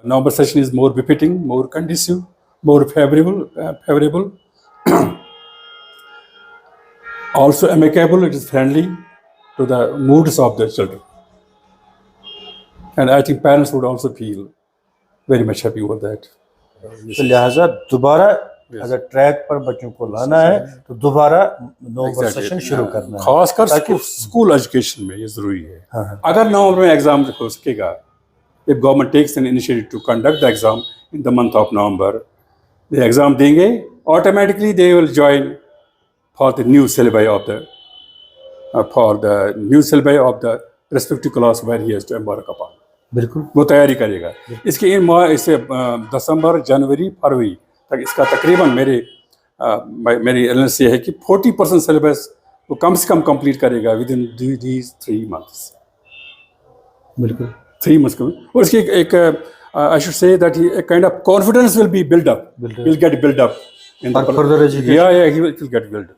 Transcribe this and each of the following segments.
November session is more befitting, more conducive, more favorable. Also amicable, it is friendly to the moods of the children. And I think parents would also feel very much happy over that. तो लिहाजा दोबारा अगर track पर बच्चों को लाना है तो दोबारा नवंबर सेशन शुरू करना है, खासकर स्कूल एजुकेशन में ये जरूरी है। अगर नवंबर में एग्जाम हो सकेगा, if government takes an initiative to conduct the exam in the month of November, the exam देंगे, automatically they will join for the new syllabi of the respective class where he has to embark upon. बिल्कुल वो तैयारी करेगा। इसके इसे दिसंबर, जनवरी, फरवरी तक इसका तकरीबन मेरी एनालिसिस ये है कि 40% सिलेबस वो कम से कम कंप्लीट करेगा विद इन these 3 months. बिल्कुल 3 months. और इसकी एक I should say that a kind of confidence will be built up. Will get built up in the further education. Yeah, he will get built up.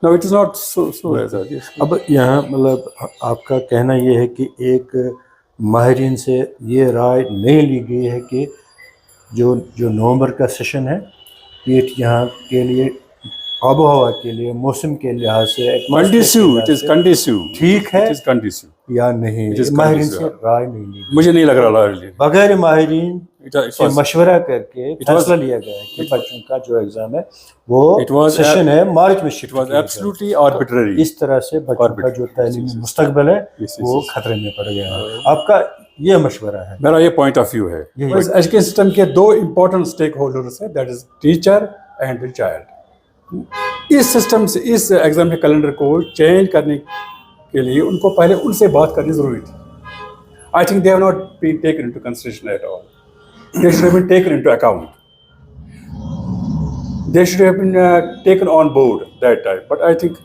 No, it is not so yes. अब यहाँ मतलब आपका कहना ये है कि एक माहिरीन से ये राय नहीं ली गई है कि जो नवंबर का सेशन है ये यहाँ के लिए आबो हवा के लिए मौसम के लिहाज से कंडीसिव ठीक है या नहीं, माहिरीन से राय नहीं ली। मुझे नहीं लग रहा बगैर माहिरीन से मशवरा करके फैसला लिया गया है कि बच्चों का जो एग्जाम है वो सेशन है मार्च में शिफ्ट was absolutely arbitrary. इस तरह से बच्चों का जो तालीमी मुस्तकबिल है वो खतरे में पड़ गया है। आपका ये मशवरा है, मेरा ये पॉइंट ऑफ व्यू है। एजुकेशन सिस्टम के 2 इम्पोर्टेंट स्टेक होल्डर्स है, that is teacher and the child. इस सिस्टम से इस एग्जाम के कैलेंडर को चेंज करने के लिए उनको पहले उनसे बात करनी जरूरी थी। I think they have not been taken into consideration at all. They should have been taken into account. They should have been taken on board that time. But I think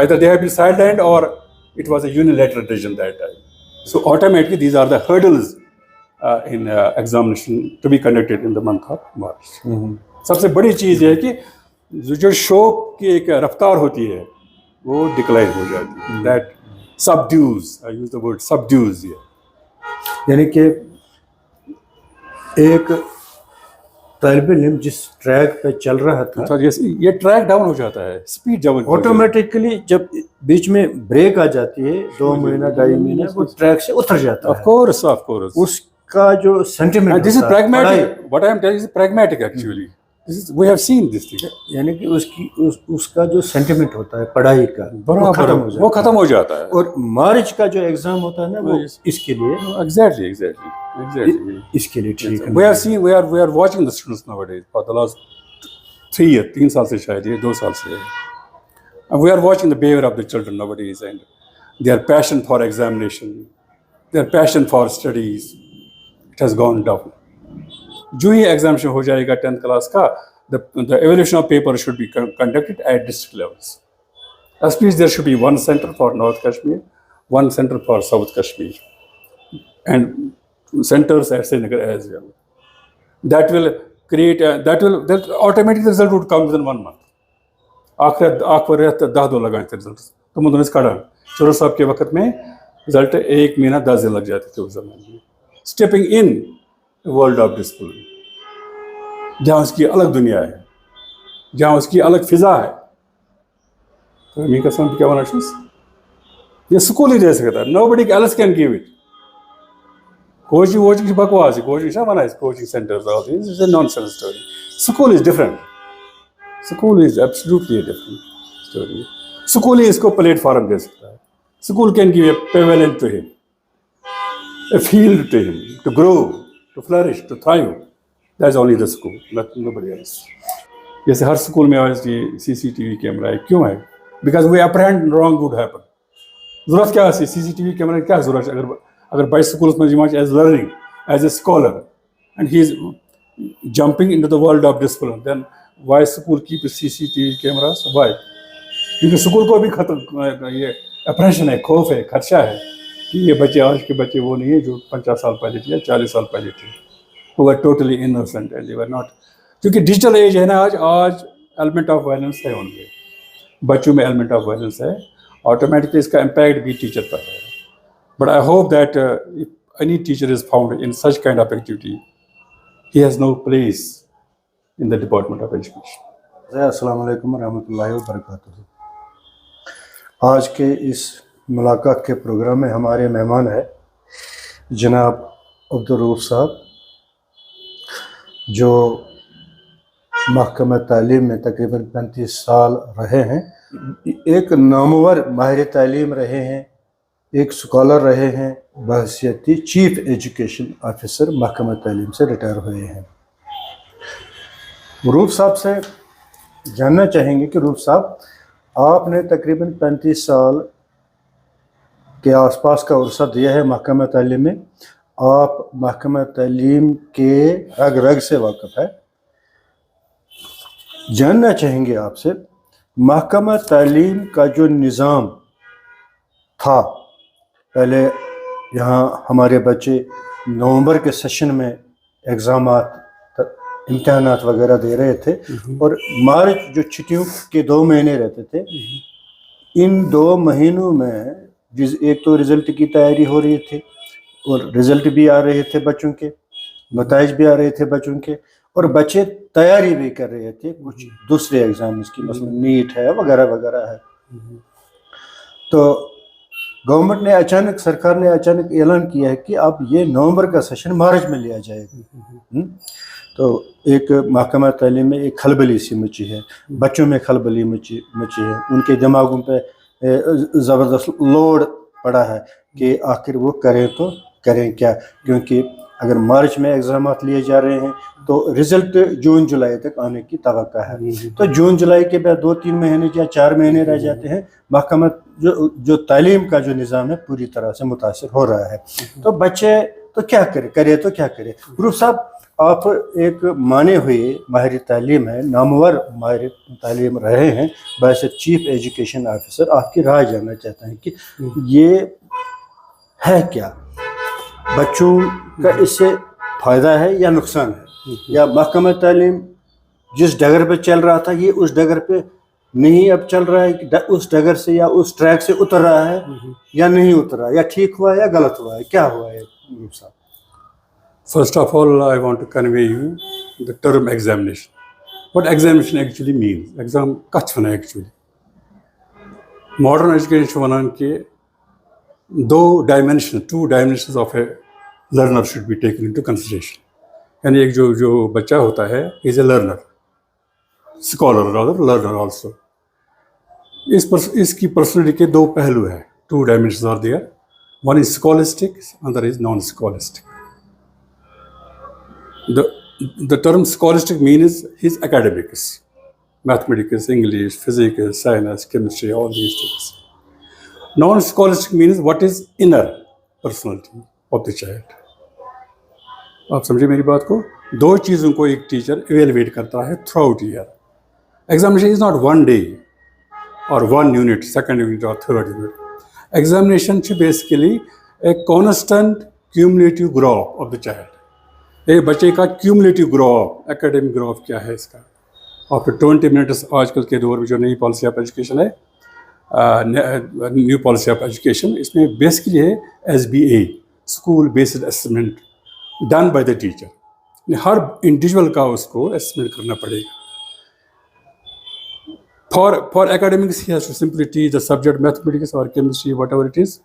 either they have been sidelined or it was a unilateral decision that time. So automatically these are the hurdles in examination to be conducted in the month of March. सबसे बड़ी चीज़ ये है कि जो शौक की एक रफ्तार होती है वो डिक्लाइन हो जाती है. That subdues. I use the word subdues here. यानी कि एक तालिब इल्म जिस ट्रैक पे चल रहा था ये ट्रैक डाउन हो जाता है, स्पीड डाउन ऑटोमेटिकली जब बीच में ब्रेक आ जाती है 2 महीना 2.5 महीना वो ट्रैक से उतर जाता है। ऑफ कोर्स उसका जो sentiment this is pragmatic, what I am telling is pragmatic actually, we have seen this thing. यानी कि उसका जो सेंटिमेंट होता है पढ़ाई का वो खत्म हो जाता है। और मार्च का जो एग्जाम होता है ना वो इसके लिए एग्जैक्टली इसके लिए ठीक है। we are watching the students nowadays for the last 3 years, 3 साल से शायद ये 2 साल से है, and we are watching the behavior of the children nowadays and their passion for examination, their passion for studies, it has gone down. जो ही examination हो जाएगा 10th क्लास का, the evaluation of paper should be conducted at district levels. As please there should be 1 center for North Kashmir, 1 center for South Kashmir, and centers at Srinagar as well. That will create that automatic result would come within 1 month. आखिर 10 लगाए थे result तो मुझे कड़ा चोर साहब के वक्त में रिजल्ट 1 महीना 10 दिन लग जाते थे उस जमाने में। Stepping in world of display, जहाँ उसकी अलग दुनिया है, जहाँ उसकी अलग फिजा है। तो मी कसम क्या बना ये स्कूल ही दे सकता है, nobody else can give it. Coaching बकवास है, कोचिंग क्या बना है, coaching centres all this is a nonsense story. School is different, school is absolutely different story. School ही इसको प्लेटफॉर्म दे सकता है। School can give a pavilion to him, a field to him to grow, to flourish, to thrive. That's only the school, nobody else. जैसे हर school में आज ये CCTV कैमरा है, क्यों है? Because we apprehend wrong would happen. ज़रूरत क्या है CCTV कैमरा की? क्या ज़रूरत है? अगर by schools में जिमाच as learning, as a scholar, and he is jumping into the world of discipline, then why school keep CCTV cameras? Why? क्योंकि स्कूल को भी खतरा, ये apprehension है, खौफ है, खर्चा है कि ये बच्चे, आज के बच्चे वो नहीं है जो 50 साल पहले थे या 40 साल पहले थे। वो टोटली इनोसेंट है, दे वर नॉट। क्योंकि डिजिटल एज है ना, आज एलिमेंट ऑफ वायलेंस है उनमें, बच्चों में एलिमेंट ऑफ वायलेंस है, ऑटोमेटिकली इसका इम्पैक्ट भी टीचर पर है। But I hope that any teacher is found in such kind of activity, he has no place in the Department of Education. अस्सलाम वालेकुम रहमतुल्लाहि व बरकातुहू। आज के इस मुलाकात के प्रोग्राम में हमारे मेहमान है जनाब अब्दुल साहब, जो महकमा तालीम में तकरीबन 35 साल रहे हैं, एक नामवर माहिर तालीम रहे हैं, एक स्कॉलर रहे हैं, बहैसियत चीफ एजुकेशन ऑफिसर महकमा तालीम से रिटायर हुए हैं। रूप साहब से जानना चाहेंगे कि रूप साहब, आपने तकरीबन 35 साल के आसपास का उर्सा दिया है महकमा तालीम में। आप महकमा तालीम के रग रग से वाकिफ़ है। जानना चाहेंगे आपसे, महकमा तालीम का जो निज़ाम था, पहले यहाँ हमारे बच्चे नवंबर के सेशन में एग्ज़ामात इम्तहानात वगैरह दे रहे थे, और मार्च जो छुट्टियों के 2 महीने रहते थे, इन 2 महीनों में एक तो रिज़ल्ट की तैयारी हो रही थी, और रिज़ल्ट भी आ रहे थे बच्चों के, नताइज भी आ रहे थे बच्चों के, और बच्चे तैयारी भी कर रहे थे कुछ दूसरे एग्ज़ाम्स की, मसलन नीट है वगैरह वगैरह है। तो गवर्नमेंट ने अचानक, सरकार ने अचानक ऐलान किया है कि अब ये नवंबर का सेशन मार्च में लिया जाएगा। तो एक महकमा तालीम में एक खलबली सी मची है, बच्चों में खलबली मची है, उनके दिमागों पे ज़बरदस्त लोड पड़ा है कि आखिर वो करें तो करें क्या, क्योंकि अगर मार्च में एग्ज़ामात लिए जा रहे हैं तो रिज़ल्ट जून जुलाई तक आने की तवक्का है। तो जून जुलाई के बाद 2-3 महीने या 4 महीने रह जाते हैं, महकमा जो तालीम का जो निज़ाम है पूरी तरह से मुतासिर हो रहा है। तो बच्चे तो क्या करे तो क्या करे। रूप साहब, आप एक माने हुए माहिर तालीम है, नामवर माहिर तालीम रहे हैं, वैसे चीफ एजुकेशन ऑफिसर, आपकी राय जानना चाहते हैं कि ये है क्या, बच्चों का इससे फ़ायदा है या नुकसान है, या महकमा तालीम जिस डगर पे चल रहा था ये उस डगर पे नहीं अब चल रहा है, उस डगर से या उस ट्रैक से उतर रहा है या नहीं उतरा, या ठीक हुआ या गलत हुआ है, क्या हुआ है रूप साहब? First of all, I want to convey you the term examination. What examination actually means? Exam kach wana actually. Modern education wana ke two dimensions of a learner should be taken into consideration. यानी एक जो बच्चा होता है is a learner, scholar rather, learner also. इसकी personality के 2 पहलू हैं. 2 dimensions are there. One is scholastic, other is non-scholastic. The term scholastic means his academics, mathematics, English, physics, science, chemistry, all these things. Non-scholastic means what is inner personality of the child. आप समझे मेरी बात को? 2 चीज़ों को एक teacher evaluate करता है throughout year. Examination is not 1 day or 1 unit, 2nd unit or 3rd unit. Examination is basically a constant cumulative growth of the child. एक बच्चे का क्यूमुलेटिव ग्रोथ, एकेडमिक ग्रोथ क्या है इसका, आफ्टर 20 मिनट्स आजकल के दौर में जो नई पॉलिसी ऑफ एजुकेशन है, न्यू पॉलिसी ऑफ एजुकेशन, इसमें बेसिकली है SBA, school based assessment done by the teacher. हर इंडिविजुअल का उसको असेसमेंट करना पड़ेगा। For academics he has to simply teach the subject mathematics और chemistry whatever it is,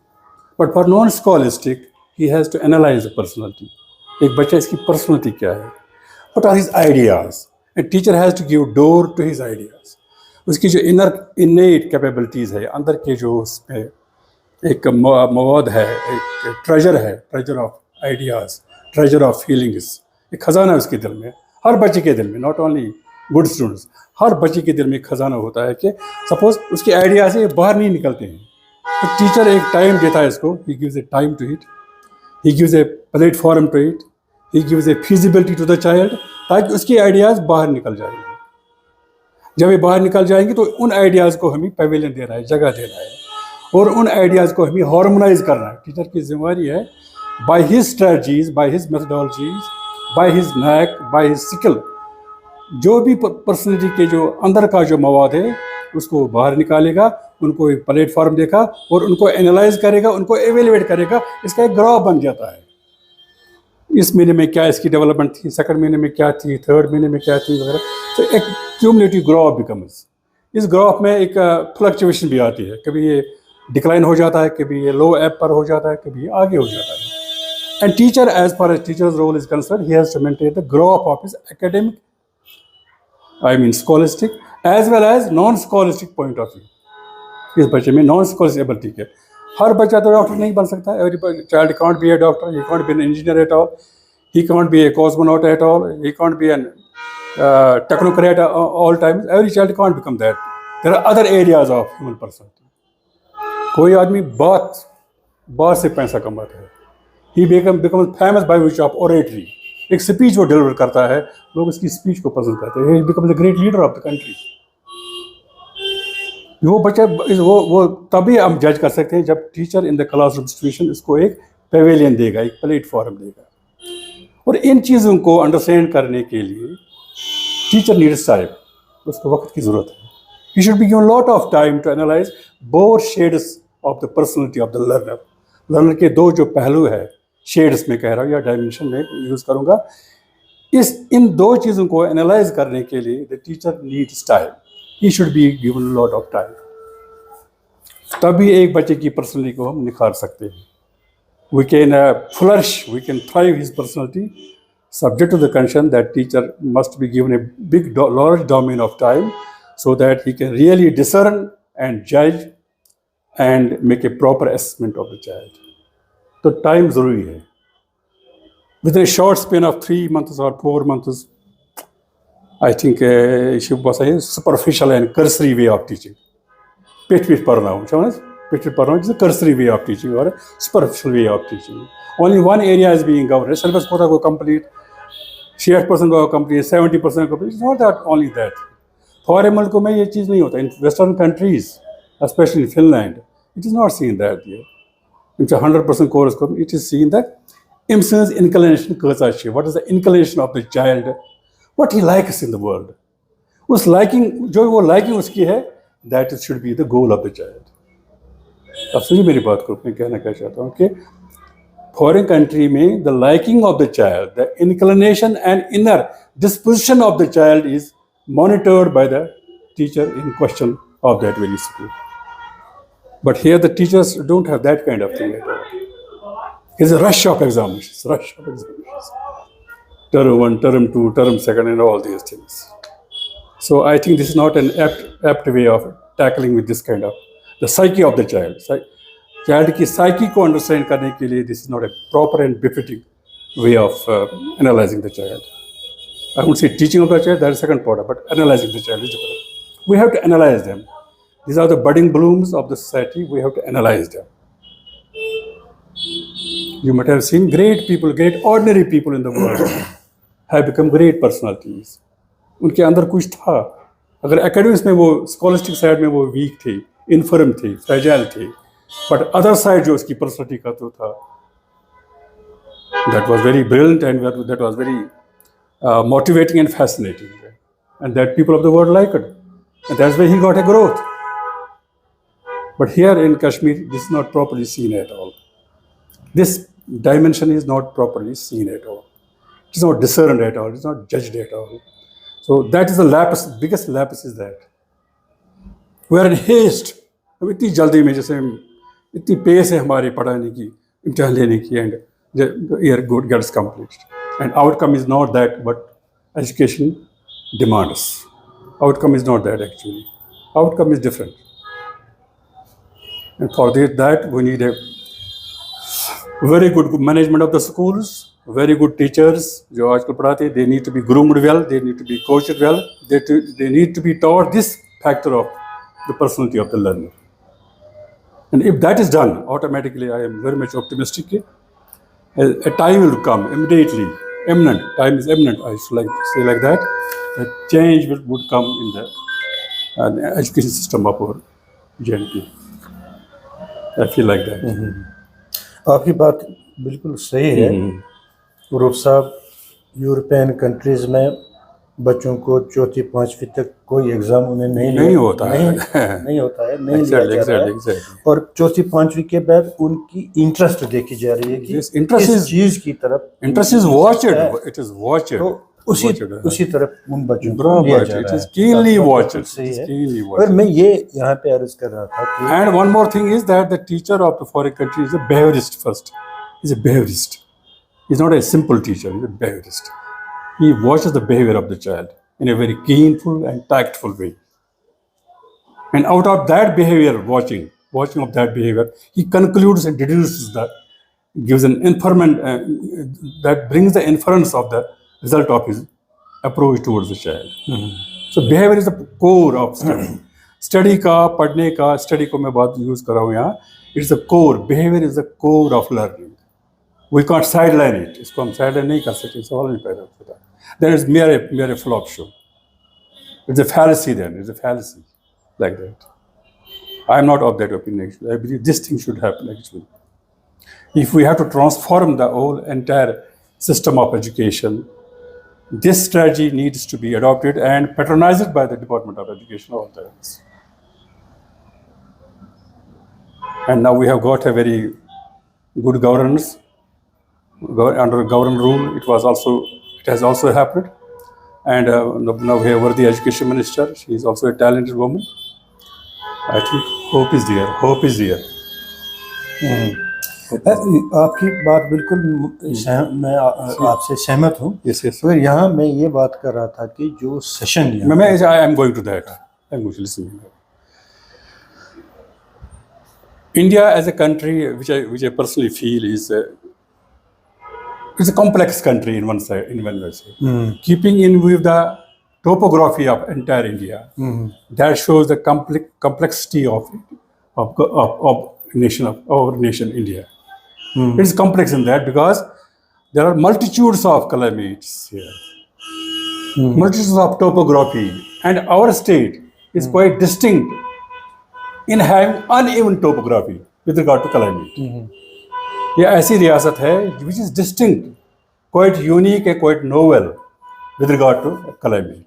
but for non scholastic he has to analyse the personality. एक बच्चा इसकी personality क्या है, what are his ideas, and teacher has to give door to his ideas. उसकी जो इनेट capabilities है, अंदर के जो उसमें एक मवाद है, एक treasure of ideas, treasure of feelings, एक ख़जाना है उसके दिल में, हर बच्चे के दिल में, नॉट ओनली गुड स्टूडेंट्स, हर बच्चे के दिल में एक ख़जाना होता है कि सपोज उसके आइडियाज़ से बाहर नहीं निकलते हैं, तो टीचर एक टाइम देता है इसको, he gives a time to it, he gives a platform to it, he gives a feasibility to the child, ताकि उसके आइडियाज़ बाहर निकल जाएंगे। जब ये बाहर निकल जाएंगे तो उन आइडियाज़ को हमें पवेलियन देना है, जगह देना है, और उन आइडियाज़ को हमें हार्मोनाइज करना है। टीचर की जिम्मेदारी है, by his strategies, by his methodologies, by his knack, by his skill, जो भी पर्सनैलिटी के जो अंदर का जो मवाद है उसको बाहर निकालेगा, उनको एक प्लेटफॉर्म देगा और उनको एनालाइज करेगा, उनको एवेल्युएट करेगा। इसका एक ग्राफ बन जाता है। इस महीने में क्या इसकी डेवलपमेंट थी, सेकंड महीने में क्या थी, थर्ड महीने में क्या थी वगैरह। तो एक क्यूमुलेटिव ग्राफ बिकम्स। इस ग्राफ में एक फ्लक्चुएशन भी आती है, कभी ये डिक्लाइन हो जाता है, कभी ये लो एप पर हो जाता है, कभी ये आगे हो जाता है। And teacher, as far as teacher's role is concern, he has to maintain the graph of his academic, I mean scholastic as well as non scholastic point of view. इस बच्चे में नॉन स्कॉलिस्टिक एबिलिटी है। हर बच्चा तो doctor नहीं बन सकता। Every child can't be A doctor, he can't be an engineer at all, he can't be a cosmonaut at all, he can't be an technocrat all times. Every child can't become that. There are other areas of human personality. कोई आदमी बात से पैसा कमाता है, he becomes famous by which of oratory. एक speech वो deliver करता है, लोग उसकी स्पीच को पसंद करते हैं, he becomes a great leader of the country. वो बच्चा वो तभी हम जज कर सकते हैं जब teacher in the classroom situation इसको एक पेवेलियन देगा, एक प्लेटफॉर्म देगा। और इन चीज़ों को अंडरस्टैंड करने के लिए टीचर नीड्स टाइम, उसको वक्त की ज़रूरत है। He should be given lot of time to analyse both shades of the personality of the learner. Learner के दो जो पहलू है, शेड्स में कह रहा हूँ या डायमेंशन में यूज़ करूँगा, इन दो चीज़ों को एनालाइज करने के लिए the teacher needs time. He should be given lot of time. तभी एक बच्चे की पर्सनैलिटी को हम निखार सकते हैं। We can flourish, we can thrive his personality, subject to the condition that teacher must be given a large domain of time so that he can really discern and judge and make a proper assessment of the child. So time ज़रूरी है. Within a short span of 3 months or 4 months, I think she was a superficial and cursory way of teaching. Pit पढ़ना हूँ, समझ? It's a cursory way of teaching or a superficial way of teaching. Only one area is being governed. Syllabus को complete, 60% को complete, 70% को complete. It's not that only that. Foreign मुल्कों में ये चीज़ नहीं होता. In Western countries, especially in Finland, it is not seen that here. It's 100% course. It is seen that Imson's inclination कैसा है. What is the inclination of the child? What he likes in the world. उस liking जो वो liking उसकी है, that should be the goal of the child. अब सुनिए मेरी बात को, मैं कहना क्या चाहता हूँ कि फॉरेन कंट्री में the liking of the child, the inclination and inner disposition of the child is monitored by the teacher in question of that very school. But here the teachers don't have that kind of thing at all. Is a rush of examinations, term 1, term 2, term 2 and all these things. So I think this is not an apt way of tackling with this kind of the psyche of the child. Child की psyche को understand करने के लिए this is not a proper and befitting way of analyzing the child. I won't say teaching of the child, that is second part, but analyzing the child is different. We have to analyze them. These are the budding blooms of the society. We have to analyze them. You might have seen great people, great ordinary people in the world have become great personalities. उनके अंदर कुछ था. अगर academics में वो scholastic side में वो week थे, इनफर्म थे, फ्रेजाइल थे, बट अदर साइड जो उसकी पर्सनैलिटी का तो था, that was very brilliant and that was very motivating and fascinating, and that people of the world liked it, and that's why he got a growth. But here in Kashmir, this is not properly seen at all. This dimension is not properly seen at all. It is not discerned at all. It is not judged at all. So that is the lapse. Biggest lapse is that we are in haste. हम इतनी जल्दी में, जैसे इतनी pace है हमारे पढ़ाने की, इम्तिहान लेने की, and the year gets completed. And outcome is not that what education demands. Outcome is not that actually. Outcome is different. And for that we need a very good management of the schools, very good teachers जो आजकल पढ़ाते हैं. They need to be groomed well, they need to be coached well, they need to be taught this factor of the personality of the learner. And if that is done, automatically I am very much optimistic. A time will come immediately, imminent. Time is imminent. I should like to say like that. A change would come in the education system of our JNP. I feel like that. आपकी बात बिल्कुल सही है. रूप साहब, European countries में बच्चों को चौथी पाँचवीं तक कोई एग्ज़ाम उन्हें नहीं होता है। नहीं होता है, नहीं लिया Exactly, जा रहा है। exactly. और चौथी पाँचवीं के बाद उनकी इंटरेस्ट देखी जा रही है कि Yes, interest किस is- चीज़ की तरफ Interest is watched. है। It is watched. तो उसी तरफ उन बच्चों को Bravo, लिया it जा रहा is है। keenly बात watched. बिल्कुल सही It is है। keenly और watched. मैं ये यहाँ पे अर्ज कर रहा था कि And one more thing is that the teacher of the foreign country is a behaviorist first. He's a behaviorist. He's not a simple teacher, he's a behaviorist. He watches the behavior of the child in a very keenful and tactful way. And out of that behavior, watching of that behavior, he concludes and deduces that, gives an inferment that brings the inference of the result of his approach towards the child. So behavior is the core of study. Study का पढ़ने का study को मैं बात use कर रहा हूँ यहाँ. It's the core. Behavior is the core of learning. We can't sideline it. इसको हम sideline नहीं कर सकते. सवाल नहीं पैदा होता. There is mere flop show. It's a fallacy then. It's a fallacy like that. I am not of that opinion actually. I believe this thing should happen actually. If we have to transform the whole entire system of education, this strategy needs to be adopted and patronized by the Department of Education all times. And now we have got a very good governance. Under government rule, it has also happened. And now we have the education minister. She is also a talented woman. I think hope is there. Hope is there. आपकी बात बिल्कुल मैं आपसे सहमत हूँ। Yes, yes. तो यहाँ मैं ये बात कर रहा था कि जो session I am going to that. I am going to listen. India as a country, which I personally feel is it's a complex country in one way. Keeping in with the topography of entire India, that shows the complexity of our nation India. It is complex in that because there are multitudes of calamities here, multitudes of topography, and our state is quite distinct in having uneven topography with regard to climate. ये ऐसी रियासत है which is distinct, quite unique and quite novel with regard to climate.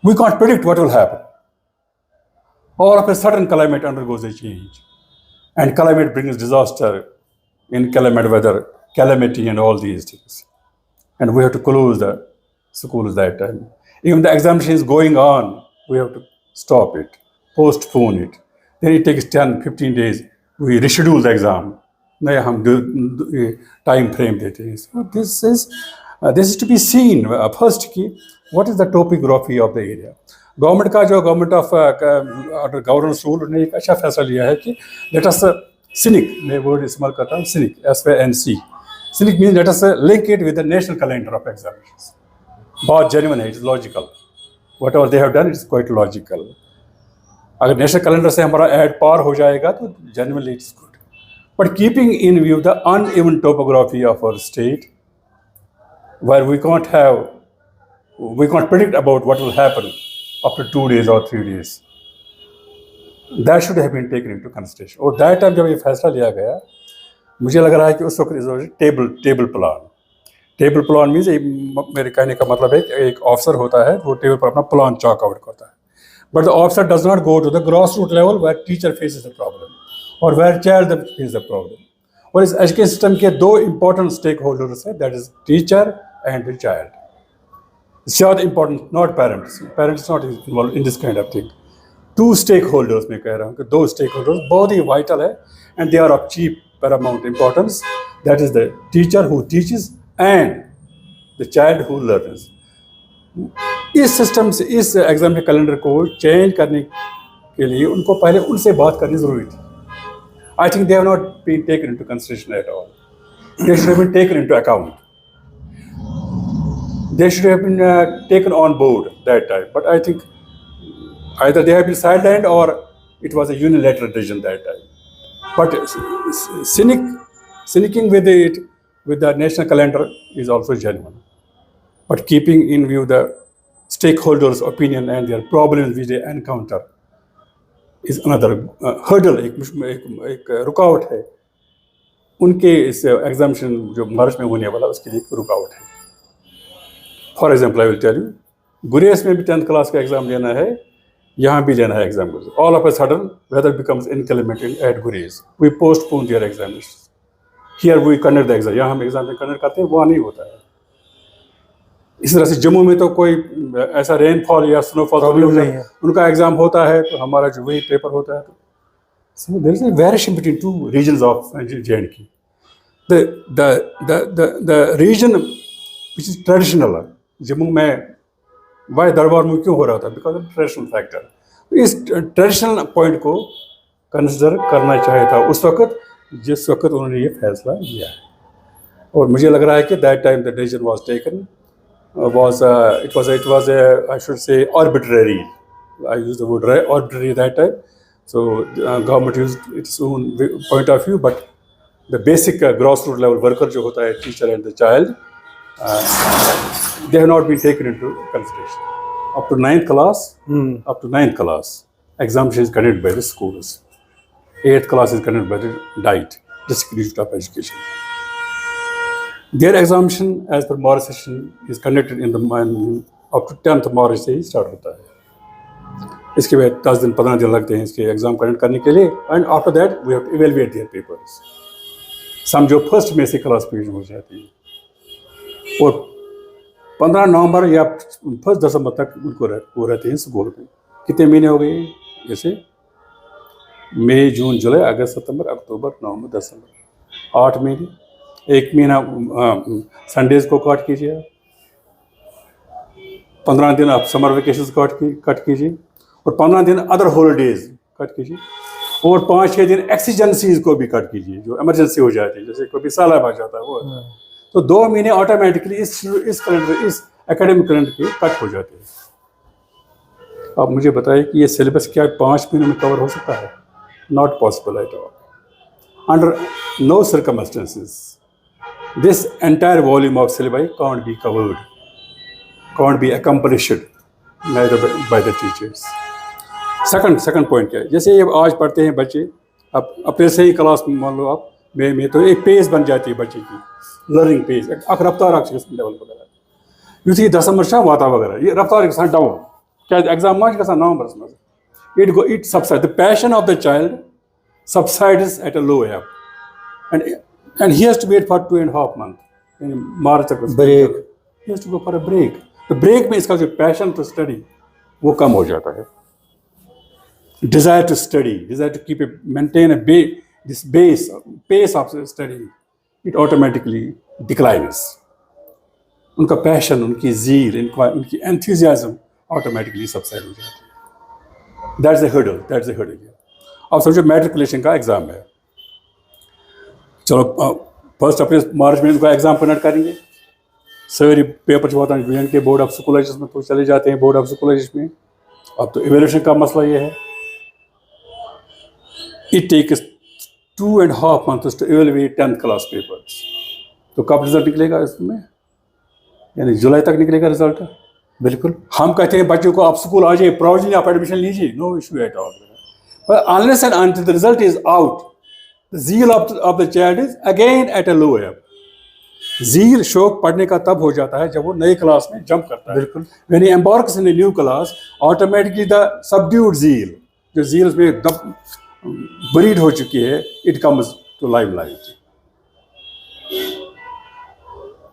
We can't predict what will happen. All of a sudden, climate undergoes a change, and climate brings disaster, inclement weather, calamity, and all these things. And we have to close the schools that time. Even the examination is going on, we have to stop it, postpone it. Then it takes 10, 15 days. We reschedule the exam. नए हम time frame देते हैं. So this is to be seen first कि what is the topography of the area. Government का जो government of governance rule ने एक अच्छा फैसला लिया है कि लेट अस सिनिक, मैं वर्ड इस्तेमाल करता हूँ scenic, SYNC. Scenic means let us link it with the national calendar of examinations. बहुत जेन्युइन है, it is logical. What ever they have done, it is quite logical. अगर national calendar से हमारा add पार हो जाएगा तो genuinely it is good. But keeping in view the uneven topography of our state, where we can't predict about what will happen after 2 days or 3 days, that should have been taken into consideration. और that time जब ये फैसला लिया गया, मुझे लग रहा है कि उस वक्त table plan. Table plan means मेरे कहने का मतलब है कि एक ऑफिसर होता है, वो टेबल पर अपना प्लान चॉक आउट करता है. But the officer does not go to the grassroots level where teacher faces the problem. और where child is the problem. और इस एजुकेशन सिस्टम के दो important stakeholders हैं, that is teacher and the child. It's not important, not parents. Parents not involved in this kind of thing. Two stakeholders मैं कह रहा हूँ कि दो stakeholders बहुत ही vital है and they are of chief paramount importance. That is the teacher who teaches and the child who learns. इस system से इस एग्जाम के कैलेंडर को चेंज करने के लिए उनको पहले उनसे बात करनी जरूरी थी. I think they have not been taken into consideration at all. They should have been taken into account. They should have been taken on board that time. But I think either they have been sidelined or it was a unilateral decision that time. But cynicking with the national calendar is also genuine. But keeping in view the stakeholders' opinion and their problems which they encounter is another hurdle, एक रुकावट है उनके इस examination जो मार्च में होने वाला उसके लिए एक रुकावट है. For example I will tell you, Gurez में भी 10th क्लास का एग्जाम लेना है, यहाँ भी लेना है exam. All of a sudden weather becomes inclement at Gurez, we postpone their examination, here we conduct the exam, यहाँ हम एग्जाम कंडक्ट करते हैं, वहाँ नहीं होता है। इस तरह से जम्मू में तो कोई ऐसा रेनफॉल या स्नोफॉल प्रॉब्लम नहीं है। उनका एग्जाम होता है तो हमारा जो वही पेपर होता है। So there is a variation between two regions of J&K. The region which is traditional, Jammu में वाई दरबार में क्यों हो रहा था, बिकॉज ऑफ ट्रेडिशनल फैक्टर। इस ट्रेडिशनल पॉइंट को कंसिडर करना चाहिए था उस वक्त जिस वक्त उन्होंने ये फैसला लिया है। और मुझे लग रहा है कि that time the decision was taken was it was I should say arbitrary. I use the word arbitrary that time. So government used its own point of view, but the basic grassroots level worker जो होता है, teacher and the child, they have not been taken into consideration. Up to 9th class, examination is conducted by the schools. 8th class is conducted by the DIET, District Institute of Education. Their examination as per Morris session is conducted in the up to 10th Morris से ही start होता है। इसके बाद 10 दिन 15 दिन लगते हैं इसके एग्जाम कंडक्ट करने के लिए, and after that we have to evaluate their papers. Some जो 1st में से क्लास पेज हो जाती है, और 15 नवंबर या 1 दिसंबर तक उनको वो रहते हैं स्कूल में। कितने महीने हो गए? जैसे मई, जून, जुलाई, अगस्त, सितंबर, अक्टूबर, नवंबर, दिसंबर, 8 महीने। एक महीना संडेज को कट कीजिए, 15 दिन आप समर वेकेशन कट कीजिए, और 15 दिन अदर हॉलीडेज कट कीजिए, और 5-6 दिन एक्सीजेंसीज को भी कट कीजिए जो इमरजेंसी हो जाती है, जैसे कभी साला आ जाता है वो। तो 2 महीने ऑटोमेटिकली इस कैलेंडर, इस एकेडमिक कैलेंडर के कट हो जाते हैं। अब मुझे बताइए कि ये सिलेबस क्या 5 महीनों में कवर हो सकता है? Not possible at all. Under no circumstances this entire volume of syllabi can't be covered, can't be accomplished neither by the teachers. Second point क्या है? जैसे ये आज पढ़ते हैं बच्चे, अब अपने से ही क्लास में मान लो आप में तो एक पेज बन जाती है बच्चे की, लर्निंग पेज, एक रफ्तार लेवल वगैरह युथी 10 वर्ष वाता वगैरह, ये रफ्तार गसान डाउन, क्या एग्जाम माज गसान नवंबरस मज, it subsides, the passion of the child subsides at a low ebb, and he has to wait for 2.5 months in March तक break, he has to go for a break. तो break में इसका जो passion to study वो कम हो जाता है। desire to study, desire to keep maintain this pace of study, it automatically declines. उनका पैशन, उनकी ज़ील, उनकी enthusiasm automatically subside हो जाती है। That's a hurdle. अब समझो मैट्रिकुलेशन का एग्जाम है, चलो 1 अप्रैल मार्च में उनका एग्जाम कंडक्ट करेंगे, सारी पेपर जो होता है यूनियन के बोर्ड ऑफ स्कूल में तो चले जाते हैं बोर्ड ऑफ स्कूल में। अब तो इवेल्यूएशन का मसला ये है, it takes 2.5 months to evaluate 10th class papers. तो कब रिजल्ट निकलेगा इसमें? यानी जुलाई तक निकलेगा रिजल्ट। बिल्कुल, हम कहते हैं बच्चों को आप स्कूल आ जाइए, प्रोविजनली आप एडमिशन लीजिए, no issue at all, but unless and until the result is out, the zeal of the child is again at a low ebb. zeal, शौक पढ़ने का तब हो जाता है जब वो नई क्लास में जंप करता है। बिल्कुल, when he embarks in a new class, automatically the subdued zeal, जो zeal उसमें buried हो चुकी है, it comes to limelight.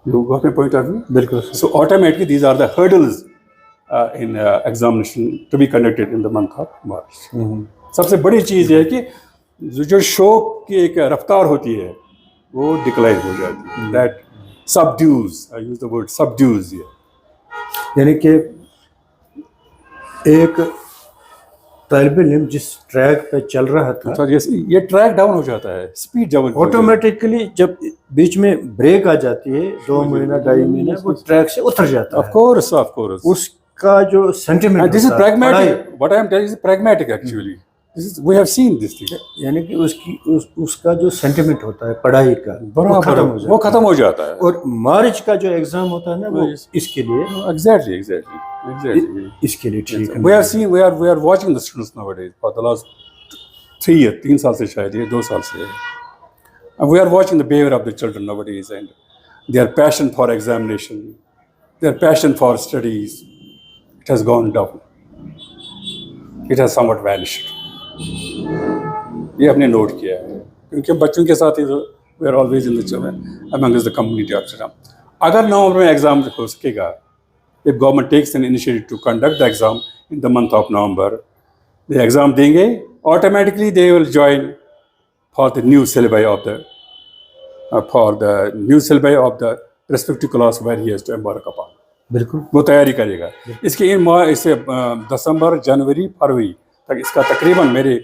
You got my point of view? बिल्कुल। So automatically these are the hurdles in examination to be conducted in the month of March. सबसे बड़ी चीज़ ये है कि जो शौक की एक रफ्तार होती है वो डिक्लाइन हो जाती है। That subdues, I use the word subdues here. यानी कि एक तालिब इल्म जिस ट्रैक पे चल रहा था, ये ट्रैक डाउन हो जाता है, स्पीड डाउन ऑटोमेटिकली जब बीच में ब्रेक आ जाती है 2 महीना 2.5 महीना, वो ट्रैक से उतर जाता है। ऑफ कोर्स उसका जो sentiment, this is pragmatic, what I am telling is pragmatic actually, we have seen this thing. यानी कि उसका जो सेंटिमेंट होता है पढ़ाई का वो खत्म हो जाता है। और मार्च का जो एग्जाम होता है ना, वो इसके लिए exactly इसके लिए ठीक है। we are watching the students nowadays for the last 3 साल से, शायद ये 2 साल से, and we are watching the behavior of the children nowadays and their passion for examination, their passion for studies, it has gone down. It has somewhat vanished. ये हमने note किया है क्योंकि हम बच्चों के साथ ही we are always in the among the community of अगर नवंबर में एग्जाम हो सकेगा if government takes an initiative to conduct the exam in the month of November, the exam देंगे automatically they will join for the new syllabi of the respective class where he has to embark upon. बिल्कुल वो तैयारी करेगा इसके इन माह इसे दिसंबर जनवरी फरवरी तक इसका तकरीबन मेरी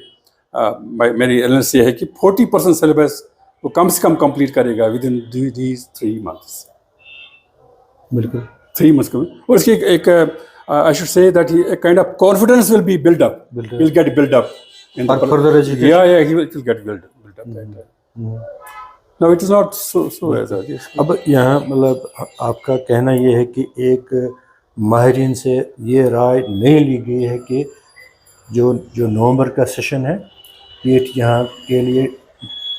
एनालिसिस ये है कि 40% सिलेबस वो कम से कम कंप्लीट करेगा विद इन दीज 3 months. बिल्कुल 3 months और इसकी एक I should say that a kind of confidence will be built up. He'll get built up in the further education. Yeah, he will get built up. No, it is not so as that. Yes. अब यहाँ मतलब आपका कहना ये है कि एक माहिरीन से ये राय नहीं ली गई है कि जो नवंबर का सेशन है ये यहाँ के लिए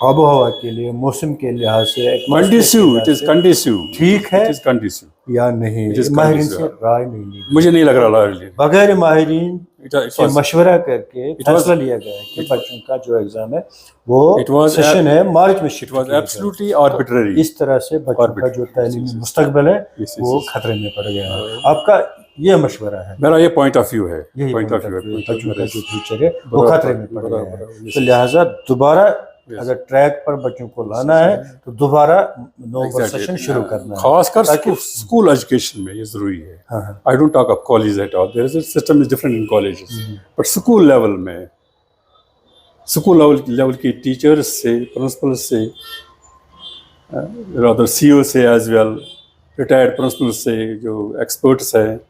आबो हवा के लिए मौसम के लिहाज से कंडीसिव, इट इज कंडीसिव, ठीक है, इट इज कंडीसिव या नहीं, माहिरीन से राय नहीं ली, मुझे नहीं लग रहा है बगैर माहिरीन से मशवरा करके फैसला लिया गया है कि बच्चों का जो एग्जाम है वो सेशन है मार्च में शिफ्ट वाज एब्सोल्युटली आर्बिट्ररी. इस तरह से बच्चों का जो तालीमी मुस्तकबिल है वो खतरे में पड़ गया है. आपका ये मशवरा है, मेरा ये पॉइंट ऑफ व्यू है, पॉइंट ऑफ व्यू है, बच्चों का जो फ्यूचर है वो खतरे में पड़ गया है. तो लिहाजा दोबारा अगर ट्रैक पर बच्चों को लाना है तो दोबारा नवंबर सेशन शुरू करना है, खासकर स्कूल एजुकेशन में ये जरूरी है. I don't talk of college at all, there is a system is different in colleges, but school level में स्कूल लेवल के टीचर्स से, प्रिंसिपल से, रादर सीईओ से एज वेल, रिटायर्ड प्रिंसिपल से जो एक्सपर्ट्स हैं,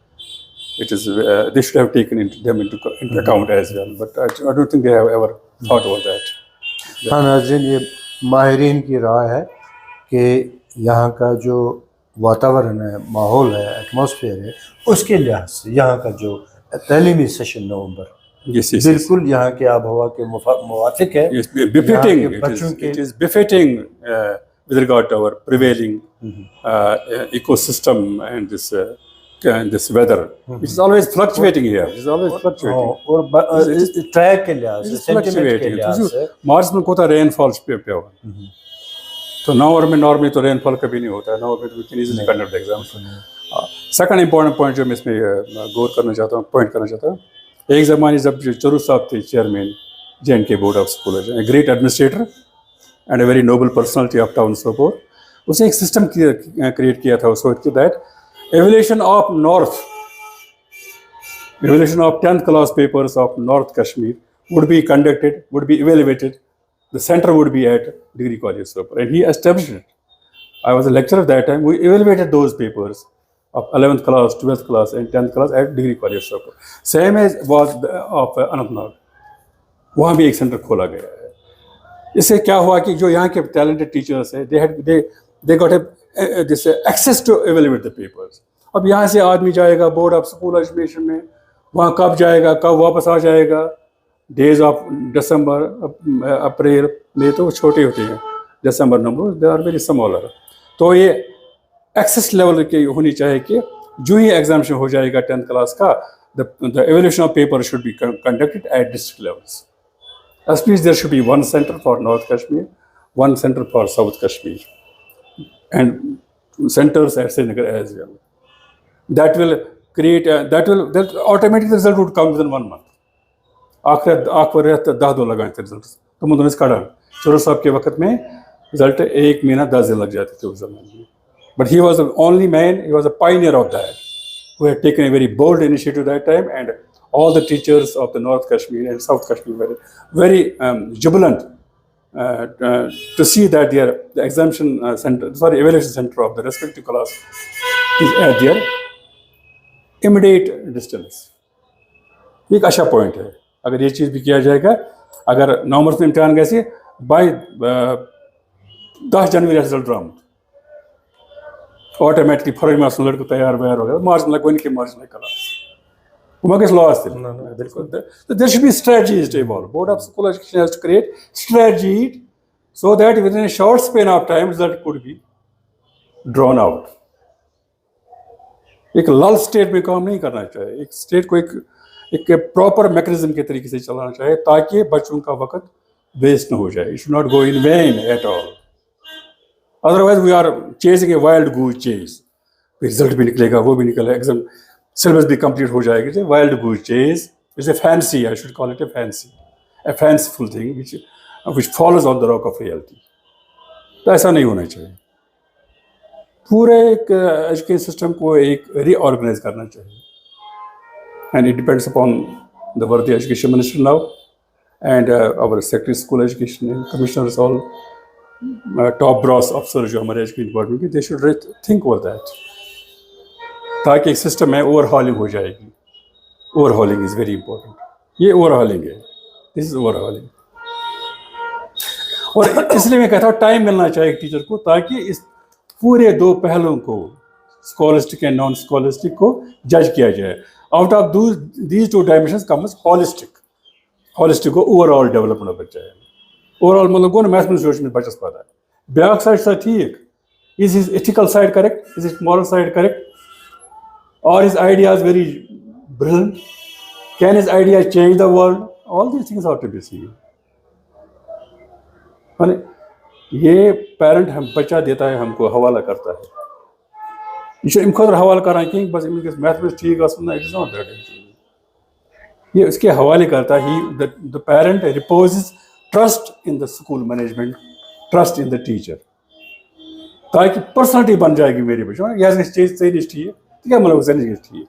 it is they should have taken into account as well, but I don't think they have ever thought about that. हाँ नाज़रीन, ये माहिरीन की राय है कि यहाँ का जो वातावरण है, माहौल है, एटमॉस्फेयर है, उसके लिहाज से यहाँ का जो तालीमी सेशन नवंबर बिल्कुल यहाँ के आबहवा के मुवाफिक है. Befitting, it is befitting with regard to our prevailing ecosystem and this weather, which is always fluctuating here. It is always fluctuating. और ट्रैक के लिहाज से, सेंटीमीटर के लिहाज से मार्च में कोता रेनफॉल पे होगा, तो नवंबर में नॉर्मली तो रेनफॉल कभी नहीं होता है. नवंबर में तो easily conduct exam. Second important point जो मैं इसमें गौर करना चाहता हूँ, पॉइंट करना चाहता हूँ, एक ज़माने जब चरू साहब थे chairman JNK board of school, a great administrator and a very noble personality of town Sopore, उसने एक सिस्टम क्रिएट किया था. उसको that evaluation of 10th class papers of North Kashmir would be conducted, would be evaluated. The center would be at Degree College Soper, and he established it. I was a lecturer at that time. We evaluated those papers of 11th class, 12th class, and 10th class at Degree College Soper. Same as was of Anantnag. वहाँ भी एक centre खोला गया है. इससे क्या हुआ कि जो यहाँ के talented teachers हैं, they got this access to evaluate the papers. अब यहाँ से आदमी जाएगा बोर्ड ऑफ स्कूल एजुकेशन में, वहाँ कब जाएगा, कब वापस आ जाएगा, डेज ऑफ दिसंबर, अप्रैल में तो छोटे होते हैं, दिसंबर number they are very smaller. तो ये एक्सेस लेवल की होनी चाहिए कि जो ही एग्जामिनेशन हो जाएगा 10th क्लास का, the evaluation of paper should be conducted at district levels. At least there should be one centre for north Kashmir, one centre for south Kashmir, and centers at Srinagar as well. That will create that automatic result would come within 1 month. आखिर 10 लगाए थे result, तो मुझे कड़ा चोर साहब के वक्त में रिजल्ट 1 महीना 10 दिन लग जाते थे उस जमाने में. But he was the only man, he was a pioneer of that, who had taken a very bold initiative that time, and all the teachers of the North Kashmir and South Kashmir were very jubilant to see that the examination evaluation center of the respective class is at their immediate distance. एक अच्छा point है. अगर ये चीज़ भी किया जाएगा, अगर नवंबर में इम्तिहान कैसे बाई 10 जनवरी रिजल्ट ड्राम ऑटोमेटिकली फरवरी मास में लड़को तैयार वैयार हो गया, मार्च में कोई नहीं, मार्च में class Umagis lost it. So there should be strategies to evolve. Board of School Education has to create strategy so that within a short span of time result could be drawn out. एक लल state में काम नहीं करना चाहिए, एक state को एक प्रॉपर मैकेनिज्म के तरीके से चलाना चाहिए ताकि बच्चों का वक्त वेस्ट ना हो जाए. It should not go in vain at all. Otherwise we are chasing a wild goose chase. Result भी निकलेगा, वो भी निकलेगा, एग्जाम सिलेबस भी कंप्लीट हो जाएगी. Wild goose chase is a fancy, I should call it A fanciful thing which follows on the rock of reality. तो ऐसा नहीं होना चाहिए. पूरे एक एजुकेशन सिस्टम को एक रीऑर्गेनाइज करना चाहिए. And it depends upon the worthy education minister now and our secretary school education commissioners all top brass अफसर जो हमारे एजुकेशन डिपार्टमेंट की, they should think over that, ताकि एक सिस्टम में ओवरहॉलिंग हो जाएगी. Overhauling is very important. ये ओवरहॉलिंग है, दिस इज ओवरहॉलिंग. और इसलिए मैं कहता हूँ टाइम मिलना चाहिए टीचर को, ताकि इस पूरे दो पहलुओं को, स्कॉलिस्टिक एंड नॉन स्कॉलिस्टिक को जज किया जाए. Out of these two dimensions comes holistic. Holistic को ओवरऑल डेवलपमेंट बच्चा है. ओवरऑल मतलब गो ना मैथमेटिक्स में बचस पता है. ब्याक साइड सा ठीक, is his ethical side correct, is his moral side correct, or his ideas very brilliant, can his ideas change the world? All these things have to be seen. माने ये parent हम बच्चा देता है, हमको हवाला करता है, ये इम खुद हवाला कराएं कि बस इनके मैथमेटिक्स ठीक है सुनना. It is not that. ये उसके हवाले करता है. The parent repossess trust in the school management, trust in the teacher, ताकि पर्सनैलिटी बन जाएगी मेरे बच्चों. यह चीज सही निष्ठी है क्या मतलब ठीक.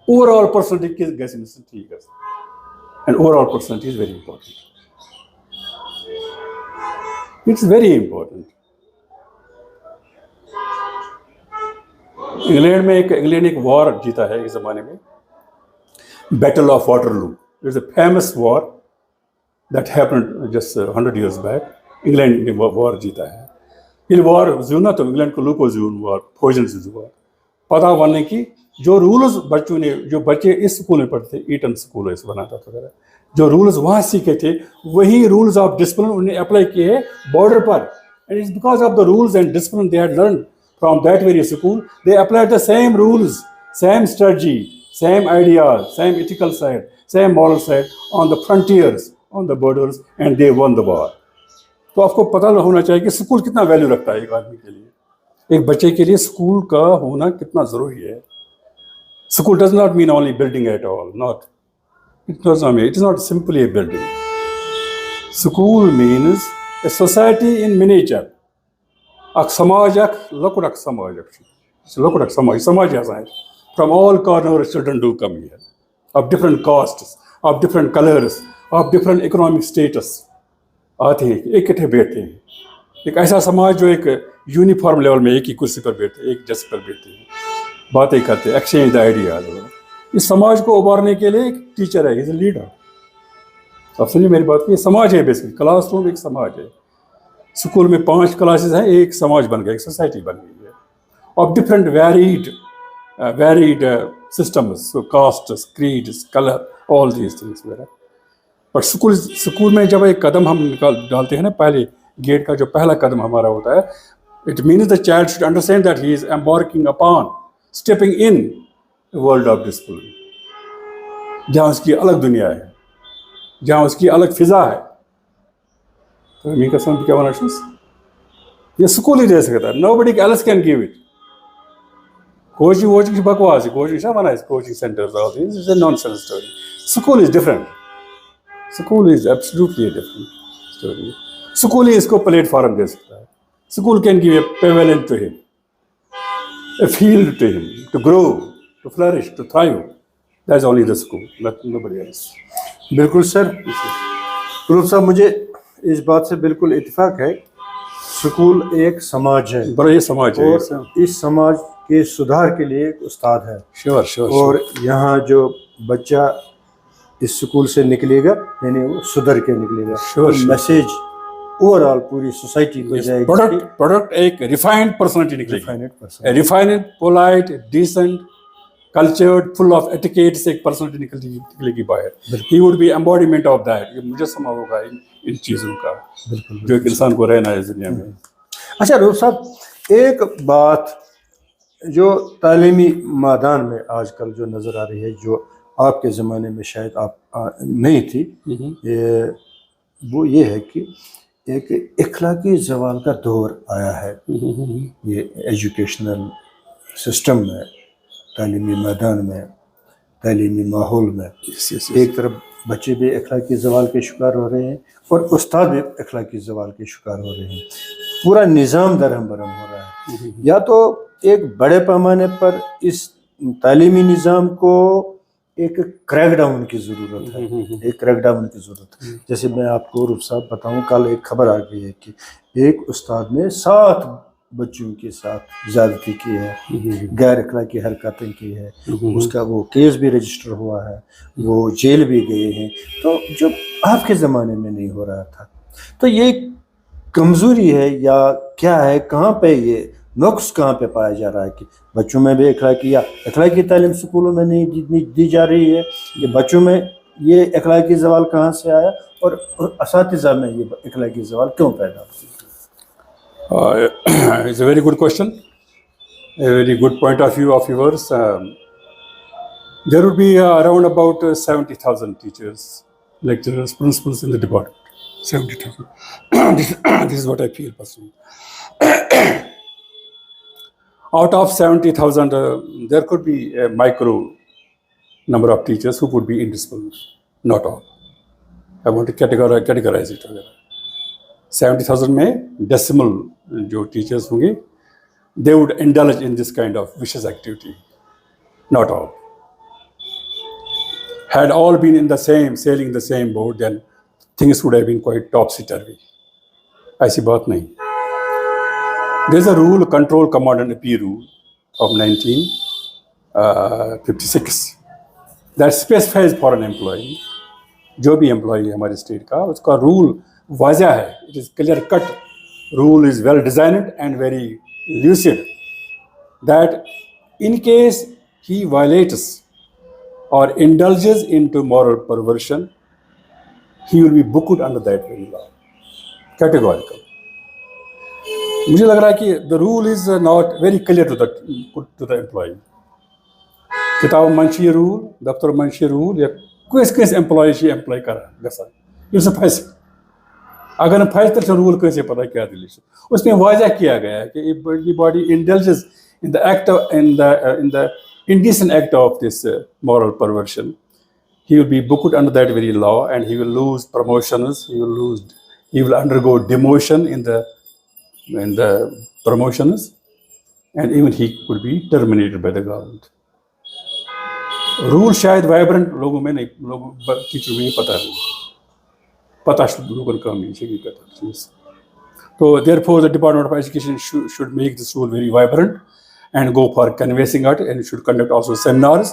ओवरऑल पर्सनैलिटी किस गैस ठीक है. And overall personality is very important. It's very important. England एक वॉर जीता है इस जमाने में, battle of Waterloo. It's a famous war that happened just 100 years back. England ने वॉर जीता है. ये वॉर जो ना तो इंग्लैंड को लूको जून वॉर, फौजन से वॉर पता बनने की. जो रूल्स बच्चों ने, जो बच्चे इस स्कूल में पढ़ते थे, ईटन स्कूल ऐसे बनाता था वगैरह, जो रूल्स वहाँ सीखे थे वही रूल्स ऑफ डिसिप्लिन उन्हें अप्लाई किए बॉर्डर पर. And it's because of the rules and discipline they had learn from that very school. They applied the same rules, same strategy, same ideas, same ethical side, same moral side on the frontiers, on the borders, and they one the war. तो आपको पता होना चाहिए कि school कितना value रखता है एक आदमी के लिए, एक बच्चे के लिए स्कूल का होना कितना ज़रूरी है. School does not mean only building at all, not. It is not simply A building. School means a society in miniature. अख समाज अख लकुट अख समाज लकुट अख समाज आसान. From all corners children do come here, of different castes, of different colours, of different economic status आते हैं, इकट्ठे बैठते हैं. एक ऐसा समाज जो एक यूनिफॉर्म लेवल में एक ही कुर्सी पर बैठते, एक जस पर बैठते हैं, बातें करते, एक्सचेंज द आइडियाज. इस समाज को उबारने के लिए एक टीचर है, इज ए लीडर. अब सुनिए मेरी बात, ये समाज है बेसिकली. क्लासरूम एक समाज है. स्कूल में 5 क्लासेस हैं, एक समाज बन गया, एक सोसाइटी बन गई है of different varied systems, castes, creeds, colour, all these things. But school में जब एक कदम हम डालते हैं ना, पहले गेट का जो पहला कदम हमारा होता है, it means the child should understand that he is embarking upon, stepping in world of discipline, जहाँ उसकी अलग दुनिया है, जहाँ उसकी अलग फिजा है. तो मैं कसम क्या बना ये स्कूल ही दे सकता है. Nobody else can give it. Coaching बकवास है. Coaching centres all this is a nonsense story. School is different. School is absolutely a different story. School ही इसको प्लेटफॉर्म दे सकता है. School can give a pavilion to him, a field to him to grow, to flourish, to thrive. That's only the school, nobody else. बिल्कुल sir. रूप साहब, मुझे इस बात से बिल्कुल इत्तेफाक है. स्कूल एक समाज है, बड़ा ये समाज है, और इस समाज के सुधार के लिए एक उस्ताद है. श्योर. और यहाँ जो बच्चा इस स्कूल से निकलेगा, यानी वो सुधर के निकलेगा. श्योर. मैसेज ओवरऑल पूरी सोसाइटी को जाएगी. प्रोडक्ट एक रिफाइंड पर्सनालिटी निकलेगी. Refined, polite, decent, cultured, full of etiquettes एक पर्सनालिटी निकलेगी बाहर. He would be embodiment of that. ये मुजस्समा होगा इन चीज़ों का, जो एक इंसान को रहना है इस दुनिया में. अच्छा रूप साहब, एक बात जो तालीमी मैदान में आजकल जो नज़र आ रही है, जो आपके ज़माने में शायद आप नहीं थी, ये वो ये है कि एक इखलाकी ज़वाल का दौर आया है। ये एजुकेशनल सिस्टम में, तालीमी मैदान में, तालीमी माहौल में एक तरफ बच्चे भी अखलाकी ज़वाल के शिकार हो रहे हैं और उस्ताद भी अखलाकी ज़वाल के शिकार हो रहे हैं। पूरा निज़ाम दरहम बरहम हो रहा है। या तो एक बड़े पैमाने पर इस तालीमी निज़ाम को एक क्रैकडाउन की ज़रूरत है, एक क्रैकडाउन की ज़रूरत है। जैसे मैं आपको रूप साहब बताऊं, कल एक खबर आ गई है कि एक उस्ताद ने 7 बच्चों के साथ ज़्यादती की है, गैर अखलाकी हरकतें की है, उसका वो केस भी रजिस्टर हुआ है, वो जेल भी गए हैं। तो जो आपके ज़माने में नहीं हो रहा था, तो ये कमज़ोरी है या क्या है? कहाँ पे ये नुक्स कहाँ पे पाया जा रहा है कि बच्चों में भी अखलाकी या अखलाकी तालीम स्कूलों में नहीं दी जा रही है? ये बच्चों में ये अखलाकी ज़वाल कहाँ से आया और असातिज़ा में ये अखलाकी ज़वाल क्यों पैदा हुआ? It's a very good question, a very good point of view of yours. There would be around about 70,000 teachers, lecturers, principals in the department. 70,000. This is what I feel personally. Out of 70,000, there could be a micro number of teachers who would be indisciplined. Not all. I want to categorize it. 70,000 में decimal जो teachers होंगे, they would indulge in this kind of vicious activity. Not all. Had all been in the same, sailing the same boat, then things would have been quite topsy-turvy. ऐसी बात नहीं. There's a rule, Control, Command and Appeal rule of 1956 that specifies for an employee, जो भी employee है हमारे state का, उसका rule वाज़ह है. It is clear cut. Rule is well designed and very lucid. That in case he violates or indulges into moral perversion, he will be booked under that very law. Categorical. मुझे लग रहा है कि the rule is not very clear to the employee. किताब Munshi rule, दफ्तर Munshi rule या किस employ से एम्प्लॉय करा गसा ये सब फैस अगर फैस तो रूल कैसे पता क्या दिल्ली उसमें वाज़ह किया गया है कि ये body indulges in the act of in the indecent act of this moral perversion, he will be booked under that very law and he will lose promotions, he will undergo demotion in the promotions, and even he could be terminated by the government. Rule शायद vibrant लोगों में नहीं, लोगों teacher में पता लोगों का नहीं चाहिए पता. So therefore the Department of Education should make this rule very vibrant and go for canvassing it, and should conduct also seminars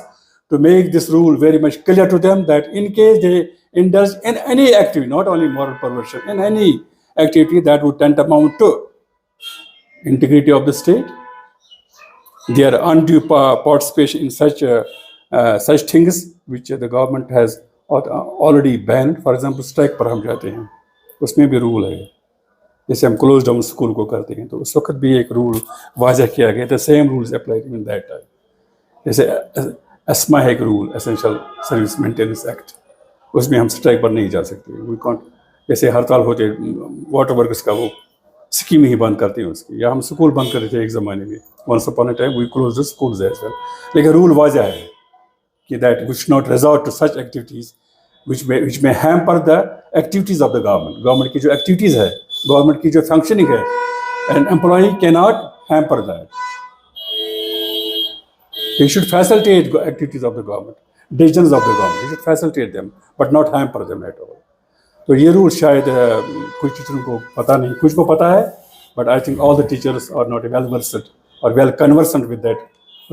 to make this rule very much clear to them that in case they indulge in any activity, not only moral perversion, in any activity that would tantamount to integrity of the state, their undue participation in such things which the government has already banned. For example, strike पर हम जाते हैं, उसमें भी rule है. जैसे हम close down school को करते हैं तो उस वक्त भी एक रूल वाज़ह किया गया था. Same rules apply in that time. जैसे एस्मा है एक rule, essential service maintenance act, उसमें हम स्ट्राइक पर नहीं जा सकते. वी कॉन्ट, जैसे हड़ताल होते वाटर वर्कर्स का वो स्कीम ही बंद करते हैं उसकी, या हम स्कूल बंद करते थे एक ज़माने में. Once upon a time we close the schools as well. लेकिन रूल वाज़ह है कि that we should not resort to such activities which may hamper the activities of the government. Government की जो एक्टिविटीज़ है, गवर्नमेंट की जो फंक्शनिंग है, an employee cannot hamper that. He should facilitate activities of the government, decisions of the government. He should facilitate them, but not hamper them at all. तो ये rule शायद कुछ टीचरों को पता नहीं, कुछ को पता है, but I think all the teachers are not well versed or well conversant with that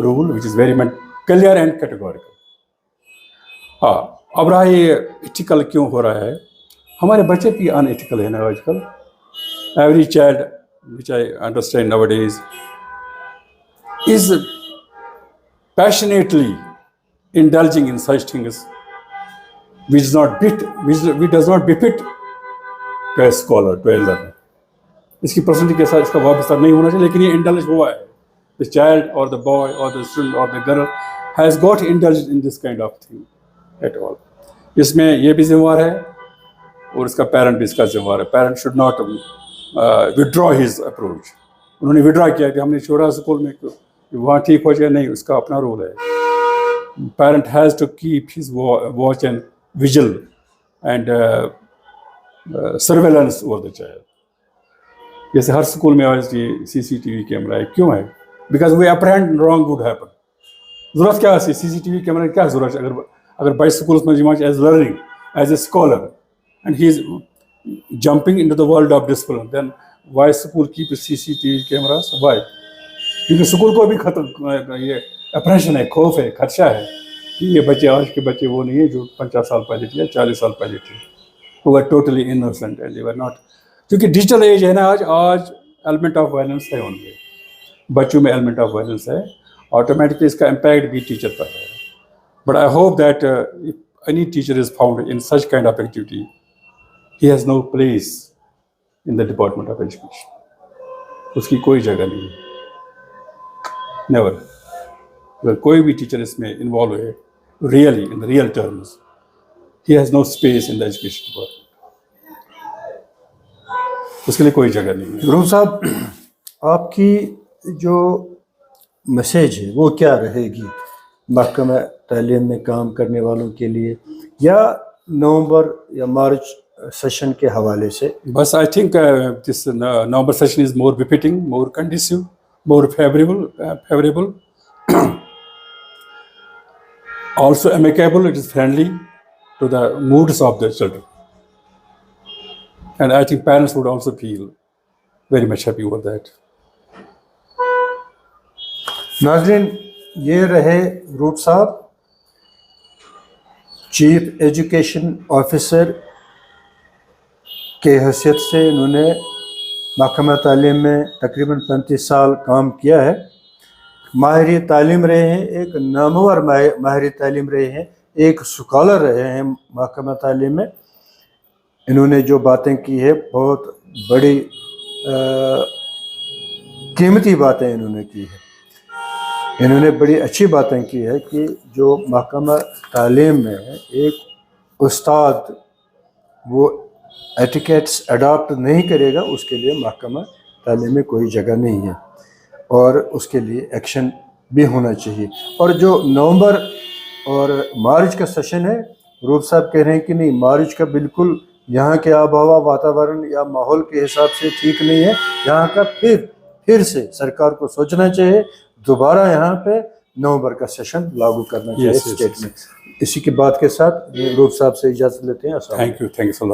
rule, which is very much clear and categorical. हाँ, अब रहा ये एथिकल क्यों हो रहा है. हमारे बच्चे भी अनएथिकल है ना आजकल. Every child, which I understand nowadays, is passionately indulging in such things which does not befit to a scholar, to a learner. इसकी पर्सनलिटी के साथ इसका वाबस्ता नहीं होना चाहिए, लेकिन ये इंडल्ज हुआ है. the child or the boy or the student or the girl has got indulged in this kind of thing at all. इसमें ये भी जिम्मेवार है और इसका पेरेंट भी इसका जिम्मेवार है. Parent should not withdraw his approach. उन्होंने विड्रॉ किया कि हमने छोड़ा स्कूल में, वहाँ ठीक हो जाए, नहीं, उसका अपना रोल है. Parent has to keep his watch and vigil and surveillance over the child. जैसे हर स्कूल में आज ये CCTV कैमरा है. क्यों है? Because we apprehend wrong would happen. ज़रूरत क्या है CCTV कैमरा की? क्या ज़रूरत है? अगर बच्चे स्कूल में जमा as learning as a scholar and he is jumping in to the world of discipline, then why school keep CCTV cameras? Why? क्योंकि स्कूल को भी खतरा, ये अप्रहेंशन है, खौफ है, खदशा है कि ये बच्चे, आज के बच्चे वो नहीं है जो 50 साल पहले थे या 40 साल पहले थे. वो are totally innocent and they were not. क्योंकि डिजिटल एज है ना, आज एलिमेंट ऑफ वायलेंस है उनमें, बच्चों में एलिमेंट ऑफ वायलेंस है. ऑटोमेटिकली इसका इम्पैक्ट भी टीचर पर है. But I hope that if any teacher is found in such kind of activity, he has no place in the department of education. उसकी कोई जगह नहीं है, नेवर. अगर कोई भी टीचर इसमें इन्वॉल्व है really in the real terms, he has no space in the education department. उसके लिए कोई जगह नहीं है. रूप साहब, आपकी जो मैसेज है वो क्या रहेगी महकमा तालीम में काम करने वालों के लिए, या नवंबर या मार्च सेशन के हवाले से? बस I think this November session is more befitting, more conducive, more favourable, also amicable. It is friendly to the moods of the children, and I think parents would also feel very much happy over that. नाज़रीन, ये रहे रूप साहब, chief education officer के हैसियत से इन्होंने महकमा तालीम में तकरीबन 35 साल काम किया है. माहिर तालीम रहे हैं, एक नामवर माहिर तालीम रहे हैं, एक स्कॉलर रहे हैं महकमा तालीम में. इन्होंने जो बातें की है, बहुत बड़ी कीमती बातें इन्होंने की है. इन्होंने बड़ी अच्छी बातें की है कि जो महकमा तालीम में एक उस्ताद वो एटिकेट्स अडॉप्ट नहीं करेगा, उसके लिए महकमा तालीम में कोई जगह नहीं है और उसके लिए एक्शन भी होना चाहिए. और जो नवंबर और मार्च का सेशन है, रूप साहब कह रहे हैं कि नहीं, मार्च का बिल्कुल यहाँ के आब हवा, वातावरण या माहौल के हिसाब से ठीक नहीं है. यहाँ का फिर से सरकार को सोचना चाहिए, दोबारा यहाँ पे नवंबर का सेशन लागू करना चाहिए स्टेट में. इसी की बात के साथ रूप साहब से इजाज़त लेते हैं. Thank you so much.